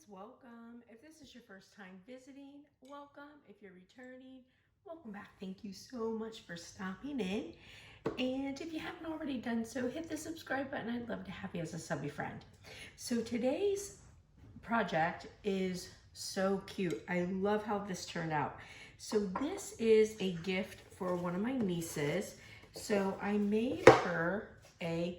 welcome. If this is your first time visiting, welcome. If you're returning, welcome back. Thank you so much for stopping in. And if you haven't already done so, hit the subscribe button. I'd love to have you as a subby friend. So today's project is so cute. I love how this turned out. So this is a gift for one of my nieces. So I made her a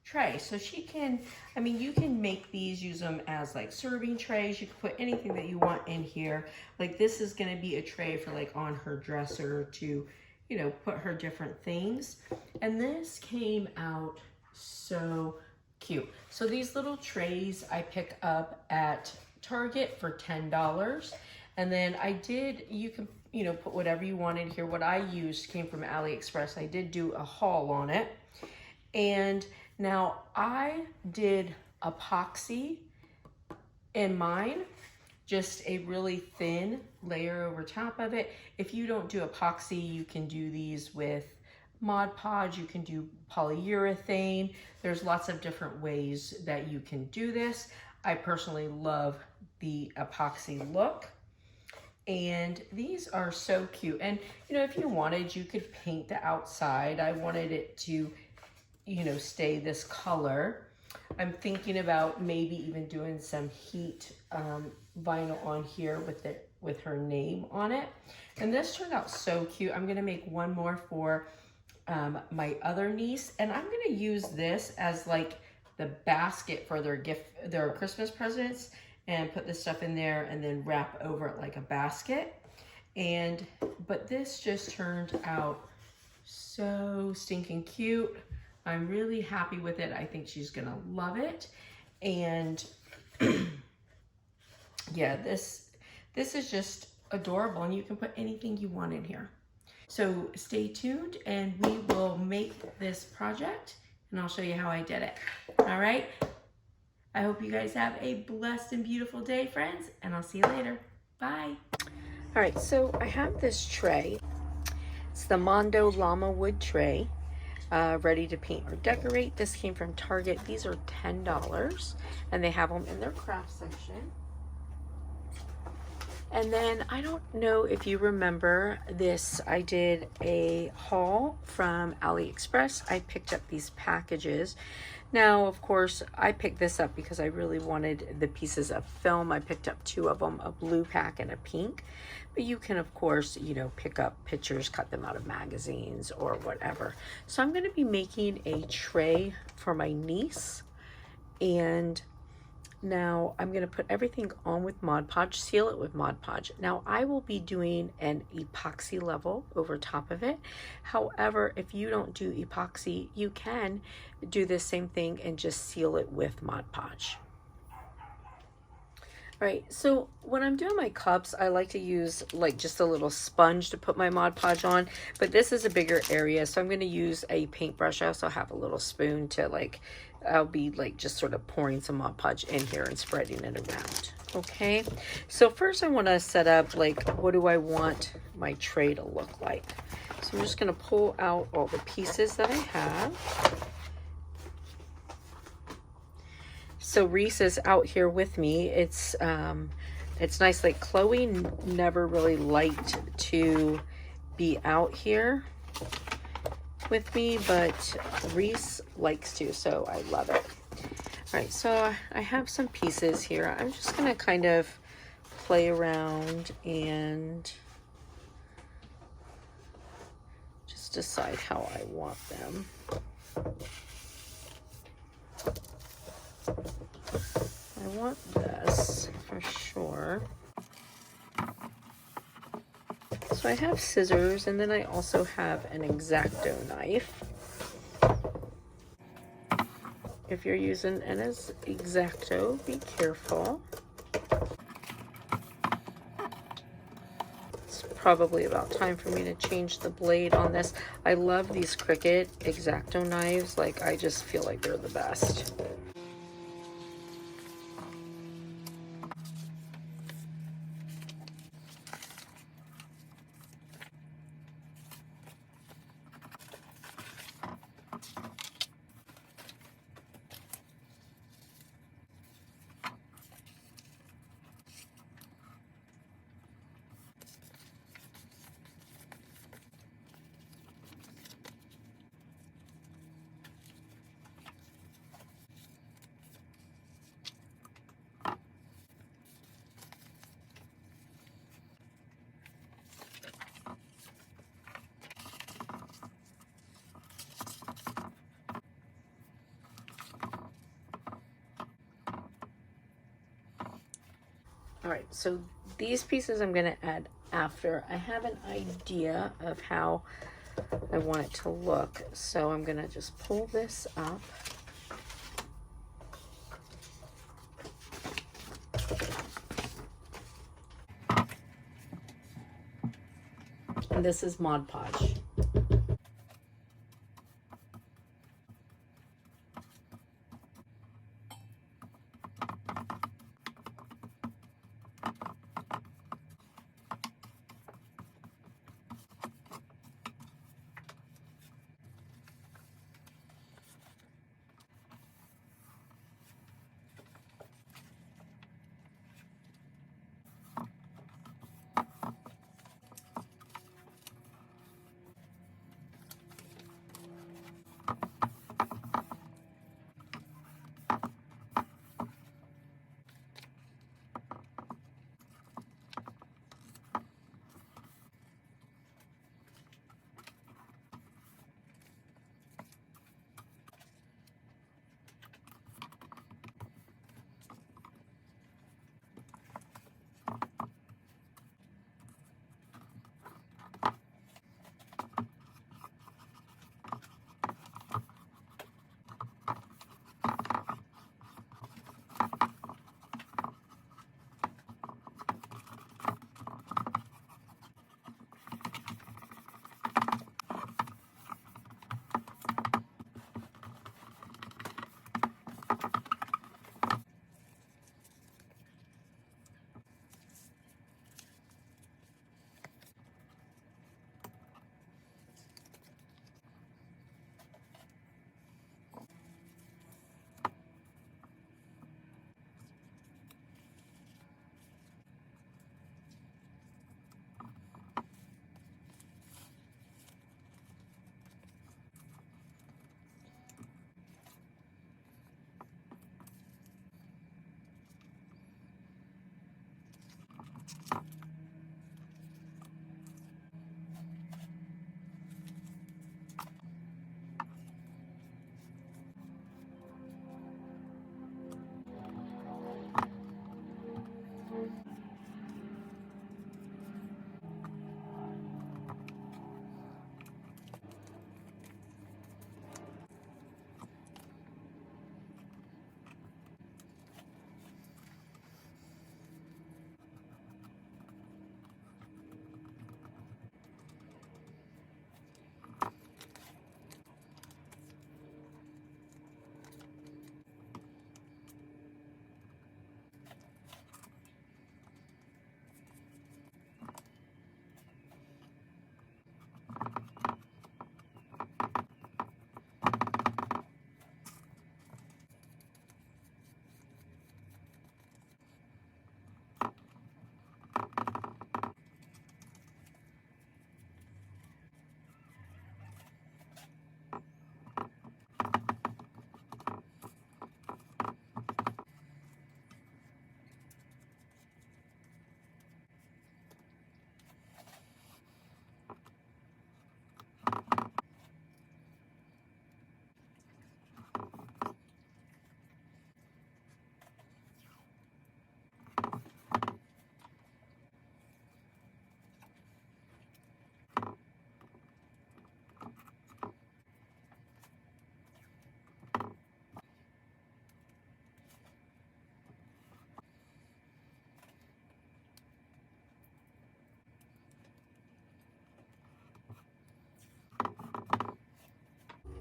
tray. So she can, I mean, you can make these, use them as like serving trays. You can put anything that you want in here. Like this is going to be a tray for like on her dresser to, you know, put her different things. And this came out so cute. So these little trays I pick up at Target for $10. And then I did, you can, you know, put whatever you want in here. What I used came from AliExpress. I did do a haul on it. And now I did epoxy in mine, just a really thin layer over top of it. If you don't do epoxy, you can do these with Mod Podge, you can do polyurethane. There's lots of different ways that you can do this. I personally love the epoxy look. And these are so cute. And you know, if you wanted, you could paint the outside. I wanted it to, you know, stay this color. I'm thinking about maybe even doing some heat vinyl on here with her name on it. And this turned out so cute. I'm gonna make one more for my other niece, and I'm gonna use this as like the basket for their Christmas presents, and put this stuff in there and then wrap over it like a basket. But this just turned out so stinking cute. I'm really happy with it. I think she's gonna love it. And yeah, this is just adorable, and you can put anything you want in here. So stay tuned and we will make this project and I'll show you how I did it. All right. I hope you guys have a blessed and beautiful day, friends, and I'll see you later. Bye. All right, so I have this tray. It's the Mondo Llama wood tray, ready to paint or decorate. This came from Target. These are $10, and they have them in their craft section. And then I don't know if you remember this, I did a haul from AliExpress. I picked up these packages. Now, of course, I picked this up because I really wanted the pieces of film. I picked up two of them, a blue pack and a pink. But you can, of course, you know, pick up pictures, cut them out of magazines or whatever. So I'm going to be making a tray for my niece. And now I'm going to put everything on with Mod Podge, seal it with Mod Podge. Now I will be doing an epoxy level over top of it. However, if you don't do epoxy, you can do the same thing and just seal it with Mod Podge. All right, so when I'm doing my cups, I like to use like just a little sponge to put my Mod Podge on, but this is a bigger area, so I'm going to use a paintbrush. I also have a little spoon to like, I'll be like just sort of pouring some Mod Podge in here and spreading it around. Okay, so first I want to set up like, what do I want my tray to look like? So I'm just going to pull out all the pieces that I have. So Reese is out here with me. It's nice. Like Chloe never really liked to be out here with me, but Reese likes to, so I love it. All right, so I have some pieces here. I'm just gonna kind of play around and just decide how I want them. I want this for sure. So I have scissors, and then I also have an X-Acto knife. If you're using an X-Acto, be careful. It's probably about time for me to change the blade on this. I love these Cricut X-Acto knives. Like, I just feel like they're the best. All right, so these pieces I'm gonna add after. I have an idea of how I want it to look, so I'm gonna just pull this up. And this is Mod Podge.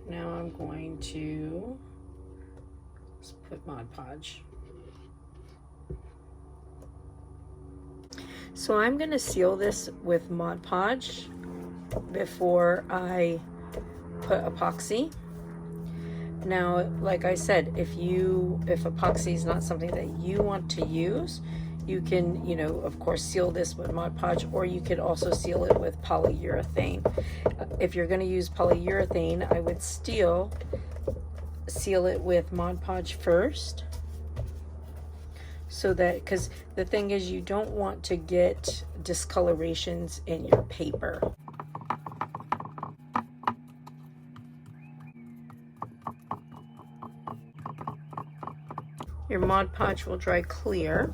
Now I'm going to just put Mod Podge. So I'm going to seal this with Mod Podge before I put epoxy. Now, like I said, if epoxy is not something that you want to use, you can, of course, seal this with Mod Podge, or you could also seal it with polyurethane. If you're going to use polyurethane, I would seal it with Mod Podge first, so that, because the thing is, you don't want to get discolorations in your paper. Your Mod Podge will dry clear.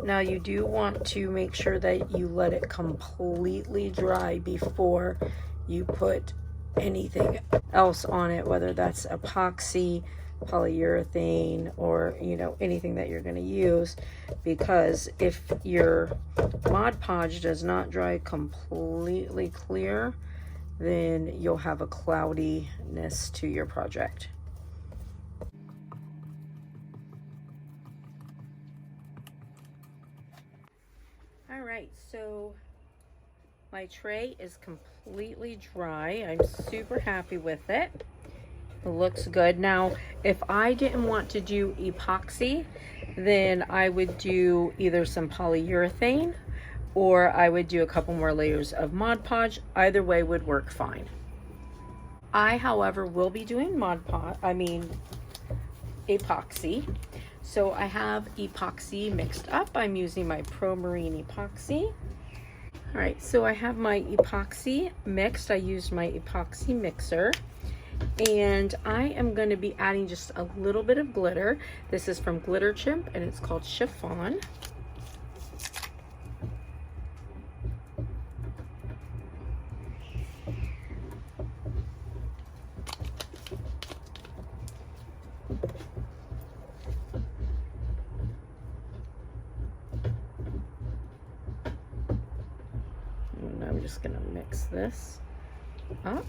Now you do want to make sure that you let it completely dry before you put anything else on it, whether that's epoxy, polyurethane, or anything that you're going to use, because if your Mod Podge does not dry completely clear, then you'll have a cloudiness to your project. All right, so my tray is completely dry. I'm super happy with it. It looks good. Now, if I didn't want to do epoxy, then I would do either some polyurethane or I would do a couple more layers of Mod Podge. Either way would work fine. I, however, will be doing epoxy. So I have epoxy mixed up. I'm using my Pro Marine epoxy. All right, so I have my epoxy mixed. I used my epoxy mixer. And I am going to be adding just a little bit of glitter. This is from Glitter Chimp and it's called Chiffon. And I'm just going to mix this up.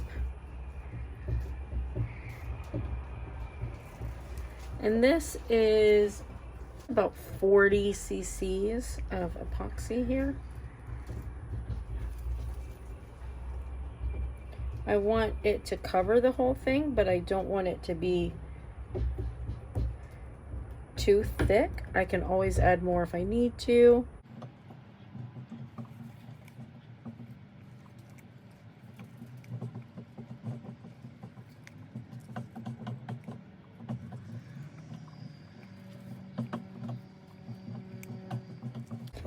And this is about 40 cc's of epoxy here. I want it to cover the whole thing, but I don't want it to be too thick. I can always add more if I need to.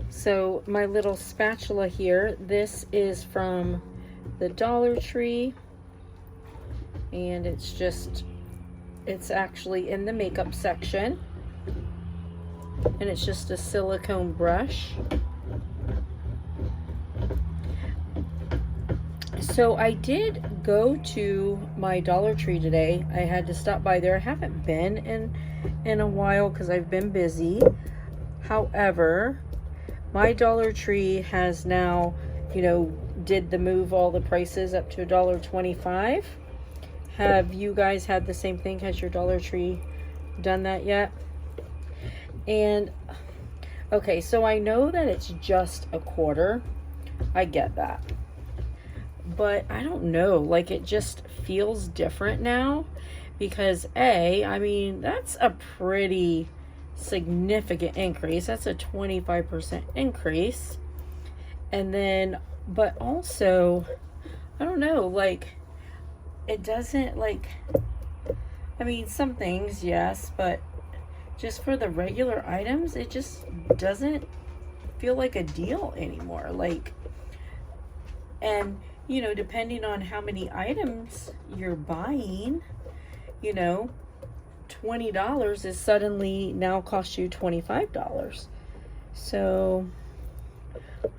So my little spatula here, this is from the Dollar Tree, and it's actually in the makeup section, and it's just a silicone brush. So I did go to my Dollar Tree today. I had to stop by there. I haven't been in a while because I've been busy. However, my Dollar Tree has now, did the move all the prices up to $1.25. Have you guys had the same thing? Has your Dollar Tree done that yet? And, okay, so I know that it's just a quarter. I get that. But I don't know, like it just feels different now because that's a pretty significant increase. That's a 25% increase. And then, but also, I don't know, like it doesn't some things, yes, but just for the regular items, it just doesn't feel like a deal anymore. And depending on how many items you're buying, $20 is suddenly now cost you $25. So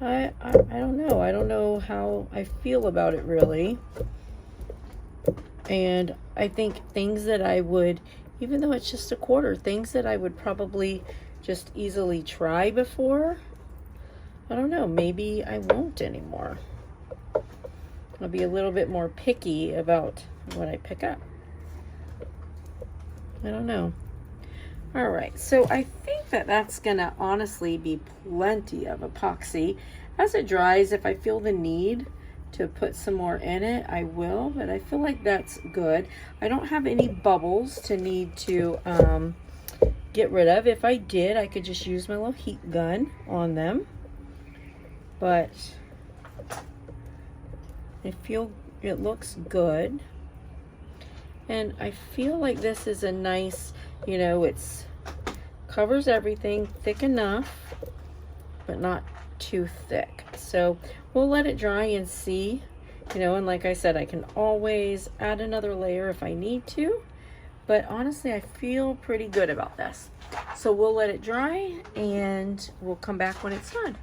I don't know. I don't know how I feel about it really. And I think things that I would, even though it's just a quarter, things that I would probably just easily try before, I don't know, maybe I won't anymore. I'll be a little bit more picky about what I pick up. I don't know. All right, so I think that that's gonna honestly be plenty of epoxy. As it dries, if I feel the need to put some more in it, I will, but I feel like that's good. I don't have any bubbles to need to get rid of. If I did, I could just use my little heat gun on them, but it looks good. And I feel like this is a nice, it's covers everything, thick enough, but not too thick. So we'll let it dry and see, and like I said, I can always add another layer if I need to. But honestly, I feel pretty good about this. So we'll let it dry and we'll come back when it's done.